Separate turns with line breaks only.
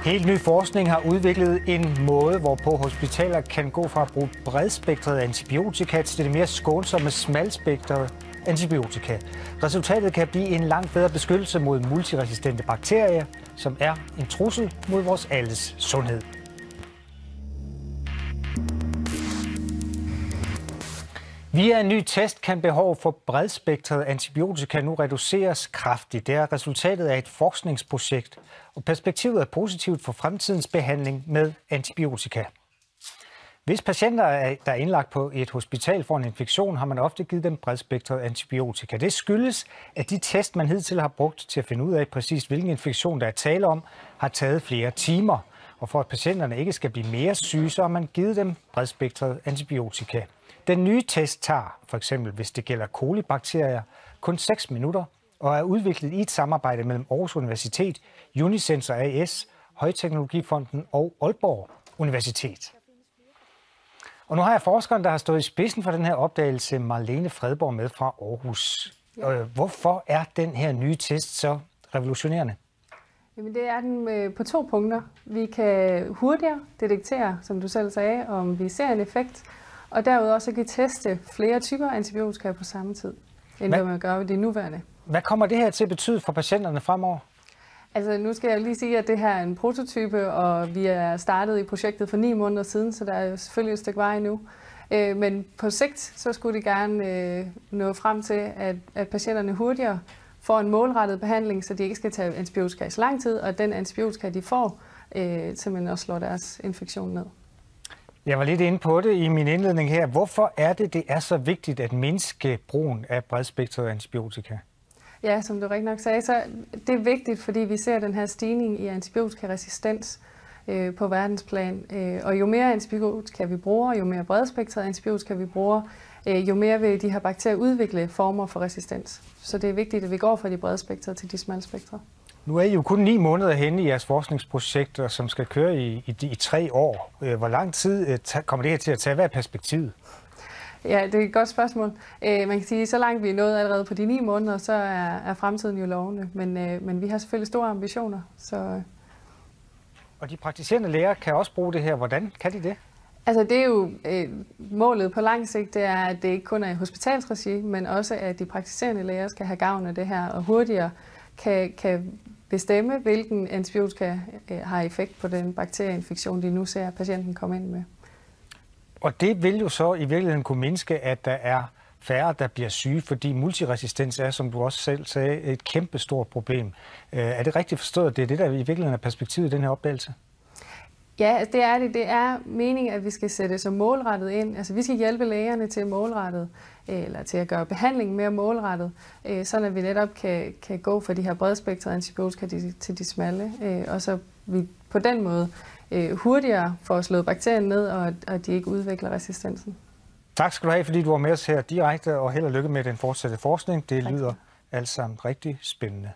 Helt ny forskning har udviklet en måde, hvorpå hospitaler kan gå fra at bruge bredspektrede antibiotika til det mere skånsomme smalspektrede antibiotika. Resultatet kan blive en langt bedre beskyttelse mod multiresistente bakterier, som er en trussel mod vores alles sundhed. Via en ny test kan behov for bredspektret antibiotika nu reduceres kraftigt. Det er resultatet af et forskningsprojekt, og perspektivet er positivt for fremtidens behandling med antibiotika. Hvis patienter, der er indlagt på et hospital for en infektion, har man ofte givet dem bredspektret antibiotika. Det skyldes, at de test, man hidtil har brugt til at finde ud af præcis, hvilken infektion der er tale om, har taget flere timer. Og for at patienterne ikke skal blive mere syge, så har man givet dem bredspektret antibiotika. Den nye test tager, for eksempel hvis det gælder kolibakterier, kun 6 minutter og er udviklet i et samarbejde mellem Aarhus Universitet, Unisensor AS, Højteknologifonden og Aalborg Universitet. Og nu har jeg forskeren, der har stået i spidsen for den her opdagelse, Marlene Fredborg, med fra Aarhus. Hvorfor er den her nye test så revolutionerende?
Jamen det er den på 2 punkter. Vi kan hurtigere detektere, som du selv sagde, om vi ser en effekt, og derudover så kan vi teste flere typer antibiotika på samme tid, end hvad man gør ved de nuværende. Hvad
kommer det her til at betyde for patienterne fremover?
Altså nu skal jeg lige sige, at det her er en prototype, og vi er startet i projektet for 9 måneder siden, så der er jo selvfølgelig et stykke vej nu. Men på sigt så skulle de gerne nå frem til, at patienterne hurtigere får en målrettet behandling, så de ikke skal tage antibiotika i så lang tid, og den antibiotika, de får, simpelthen også slår deres infektion ned.
Jeg var lidt inde på det i min indledning her. Hvorfor er det er så vigtigt at mindske brugen af bredspektret antibiotika?
Ja, som du rigtig nok sagde, så det er vigtigt, fordi vi ser den her stigning i antibiotikaresistens på verdensplan. Og jo mere antibiotika vi bruger, jo mere bredspektret antibiotika vi bruger, jo mere vil de her bakterier udvikle former for resistens. Så det er vigtigt, at vi går fra de bredspektrede til de smalspektrede.
Nu er I jo kun 9 måneder henne i jeres forskningsprojekter, som skal køre i 3 år. Hvor lang tid kommer det her til at tage? Hvad er perspektivet?
Ja, det er et godt spørgsmål. Man kan sige, at så langt vi er nået allerede på de 9 måneder, så er fremtiden jo lovende. Men vi har selvfølgelig store ambitioner. Så...
Og de praktiserende læger kan også bruge det her. Hvordan kan de det?
Altså det er jo målet på lang sigt, det er, at det ikke kun er i hospitalsregi, men også at de praktiserende læger skal have gavn af det her og hurtigere kan bestemme, hvilken antibiotika har effekt på den bakterieinfektion, de nu ser patienten komme ind med.
Og det vil jo så i virkeligheden kunne mindske, at der er færre, der bliver syge, fordi multiresistens er, som du også selv sagde, et kæmpestort problem. Er det rigtigt forstået, at det er det, der i virkeligheden er perspektivet i den her opdagelse?
Ja, det er det. Det er meningen, at vi skal sætte så målrettet ind. Altså vi skal hjælpe lægerne til målrettet, eller til at gøre behandlingen mere målrettet, sådan at vi netop kan gå fra de her bredspektrede antibiotika til de smalle, og så vi på den måde hurtigere får slået bakterien ned, og de ikke udvikler resistensen.
Tak skal du have, fordi du var med os her direkte, og held og lykke med den fortsatte forskning. Det lyder alt sammen rigtig spændende.